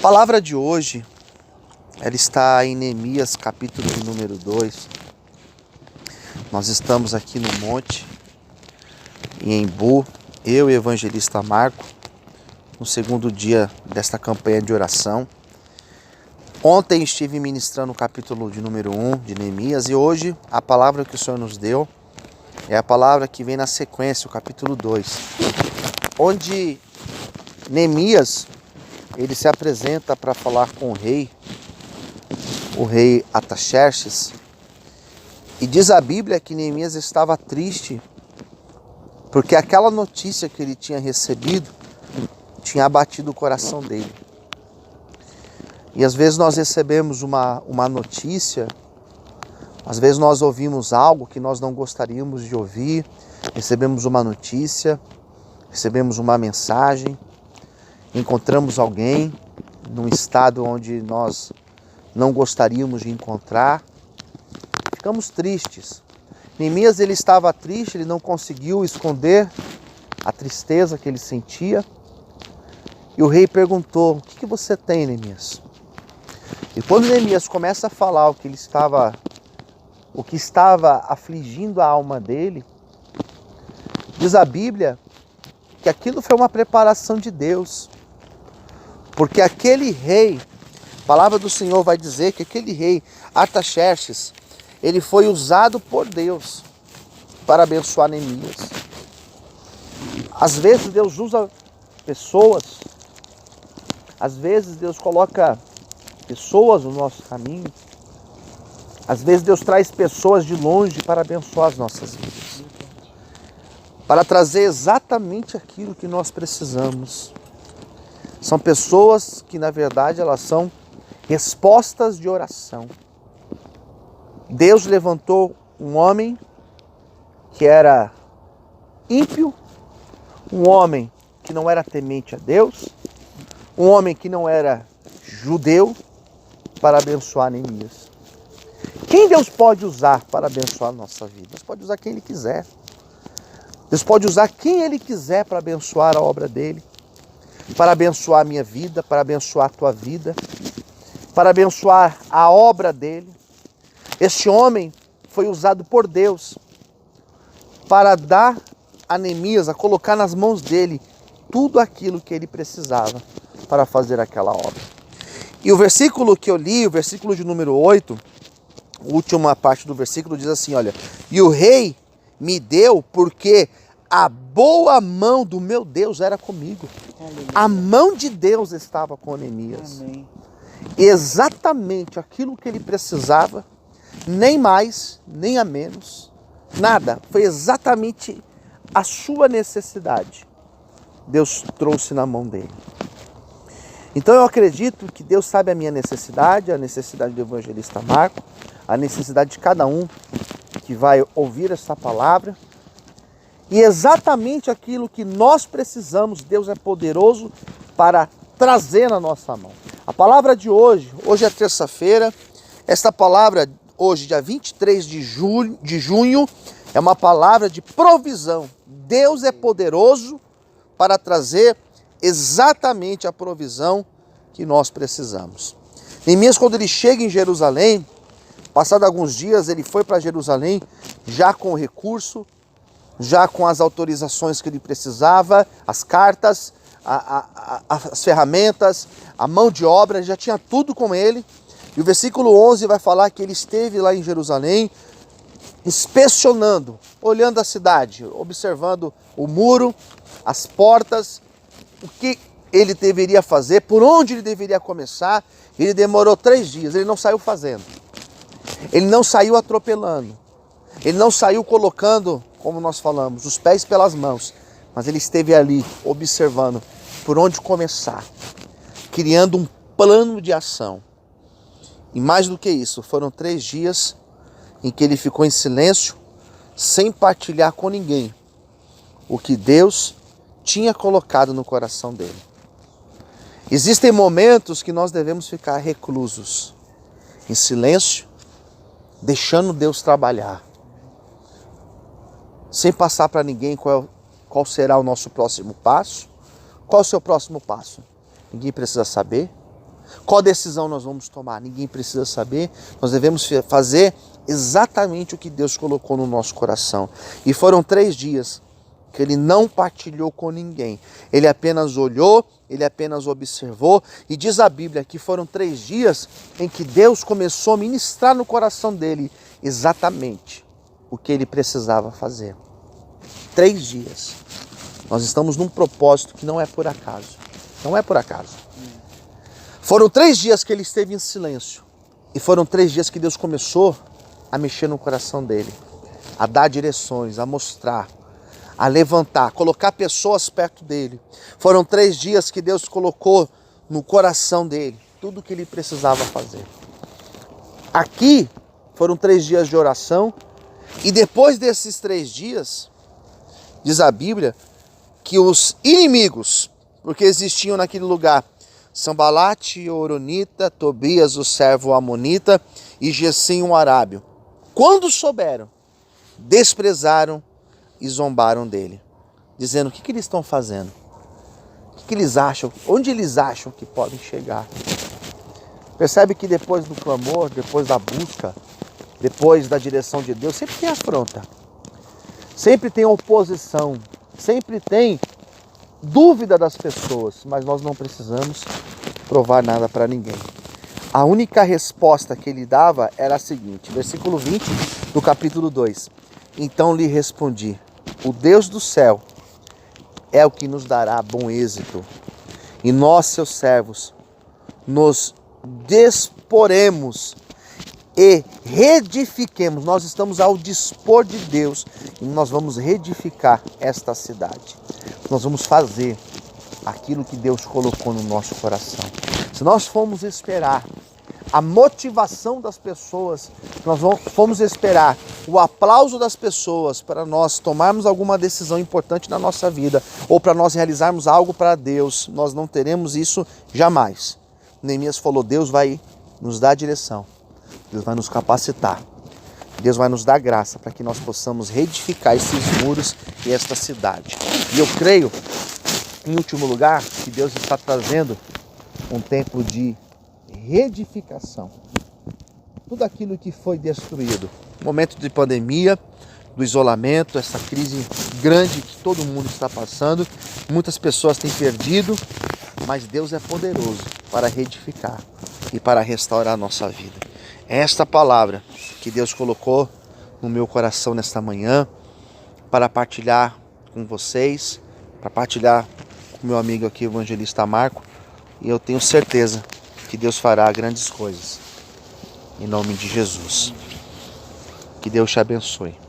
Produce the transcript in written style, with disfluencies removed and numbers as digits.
palavra de hoje, ela está em Neemias, capítulo de número 2. Nós estamos aqui no monte, em Embu, eu e o evangelista Marco, no segundo dia desta campanha de oração. Ontem estive ministrando o capítulo de número 1 de Neemias e hoje a palavra que o Senhor nos deu é a palavra que vem na sequência, o capítulo 2, onde Neemias ele se apresenta para falar com o rei Artaxerxes, e diz a Bíblia que Neemias estava triste porque aquela notícia que ele tinha recebido tinha abatido o coração dele. E às vezes nós recebemos uma notícia, às vezes nós ouvimos algo que nós não gostaríamos de ouvir, recebemos uma notícia, recebemos uma mensagem, encontramos alguém num estado onde nós não gostaríamos de encontrar, ficamos tristes. Neemias ele estava triste, ele não conseguiu esconder a tristeza que ele sentia. E o rei perguntou: o que você tem, Neemias? E quando Neemias começa a falar o que estava afligindo a alma dele, diz a Bíblia que aquilo foi uma preparação de Deus. Porque aquele rei, a palavra do Senhor vai dizer que aquele rei Artaxerxes, ele foi usado por Deus para abençoar Neemias. Às vezes Deus usa pessoas, às vezes Deus coloca pessoas no nosso caminho, às vezes Deus traz pessoas de longe para abençoar as nossas vidas, para trazer exatamente aquilo que nós precisamos. São pessoas que, na verdade, elas são respostas de oração. Deus levantou um homem que era ímpio, um homem que não era temente a Deus, um homem que não era judeu, para abençoar Neemias. Quem Deus pode usar para abençoar a nossa vida? Deus pode usar quem Ele quiser. Deus pode usar quem Ele quiser para abençoar a obra dEle, para abençoar a minha vida, para abençoar a tua vida, para abençoar a obra dEle. Este homem foi usado por Deus para dar a Neemias, a colocar nas mãos dele tudo aquilo que ele precisava para fazer aquela obra. E o versículo que eu li, o versículo de número 8, a última parte do versículo diz assim, olha: e o rei me deu porque a boa mão do meu Deus era comigo. Aleluia. A mão de Deus estava com Neemias. Amém. Exatamente aquilo que ele precisava, nem mais, nem a menos, nada. Foi exatamente a sua necessidade. Deus trouxe na mão dele. Então eu acredito que Deus sabe a minha necessidade, a necessidade do evangelista Marco, a necessidade de cada um que vai ouvir essa palavra. E exatamente aquilo que nós precisamos, Deus é poderoso para trazer na nossa mão. A palavra de hoje é terça-feira, esta palavra hoje, dia 23 de junho, é uma palavra de provisão. Deus é poderoso para trazer exatamente a provisão que nós precisamos. Neemias, quando ele chega em Jerusalém, passado alguns dias, ele foi para Jerusalém já com o recurso, já com as autorizações que ele precisava, as cartas, as ferramentas, a mão de obra, já tinha tudo com ele. E o versículo 11 vai falar que ele esteve lá em Jerusalém, inspecionando, olhando a cidade, observando o muro, as portas, o que ele deveria fazer, por onde ele deveria começar. Ele demorou 3 dias, ele não saiu fazendo, ele não saiu atropelando, ele não saiu colocando, como nós falamos, os pés pelas mãos, mas ele esteve ali observando por onde começar, criando um plano de ação. E mais do que isso, foram 3 dias em que ele ficou em silêncio, sem partilhar com ninguém o que Deus tinha colocado no coração dele. Existem momentos que nós devemos ficar reclusos, em silêncio, deixando Deus trabalhar, sem passar para ninguém qual será o nosso próximo passo. Qual é o seu próximo passo? Ninguém precisa saber. Qual decisão nós vamos tomar? Ninguém precisa saber. Nós devemos fazer exatamente o que Deus colocou no nosso coração. E foram 3 dias que ele não partilhou com ninguém. Ele apenas olhou, ele apenas observou. E diz a Bíblia que foram 3 dias em que Deus começou a ministrar no coração dele exatamente o que ele precisava fazer. 3 dias. Nós estamos num propósito que não é por acaso. Não é por acaso. Foram 3 dias que ele esteve em silêncio. E foram 3 dias que Deus começou a mexer no coração dele. A dar direções, a mostrar, a levantar, colocar pessoas perto dele. Foram 3 dias que Deus colocou no coração dele tudo o que ele precisava fazer. Aqui foram 3 dias de oração. E depois desses 3 dias, diz a Bíblia, que os inimigos, porque existiam naquele lugar Sambalate, o Horonita, Tobias, o servo amonita e Gesem, o arábio, quando souberam, desprezaram e zombaram dele, dizendo: o que eles estão fazendo? O que eles acham? Onde eles acham que podem chegar? Percebe que depois do clamor, depois da busca, depois da direção de Deus, sempre tem afronta, sempre tem oposição, sempre tem dúvida das pessoas, mas nós não precisamos provar nada para ninguém. A única resposta que ele dava era a seguinte, versículo 20 do capítulo 2. Então lhe respondi: o Deus do céu é o que nos dará bom êxito, e nós, seus servos, nos disporemos e reedifiquemos. Nós estamos ao dispor de Deus e nós vamos reedificar esta cidade. Nós vamos fazer aquilo que Deus colocou no nosso coração. Se nós formos esperar a motivação das pessoas, nós formos esperar o aplauso das pessoas para nós tomarmos alguma decisão importante na nossa vida ou para nós realizarmos algo para Deus, nós não teremos isso jamais. Neemias falou: Deus vai nos dar direção, Deus vai nos capacitar, Deus vai nos dar graça para que nós possamos reedificar esses muros e esta cidade. E eu creio, em último lugar, que Deus está trazendo um tempo de reedificação. Tudo aquilo que foi destruído, momento de pandemia, do isolamento, essa crise grande que todo mundo está passando, muitas pessoas têm perdido, mas Deus é poderoso para reedificar e para restaurar a nossa vida. É esta palavra que Deus colocou no meu coração nesta manhã para partilhar com vocês, para partilhar com meu amigo aqui, o evangelista Marco, e eu tenho certeza que Deus fará grandes coisas, em nome de Jesus. Que Deus te abençoe.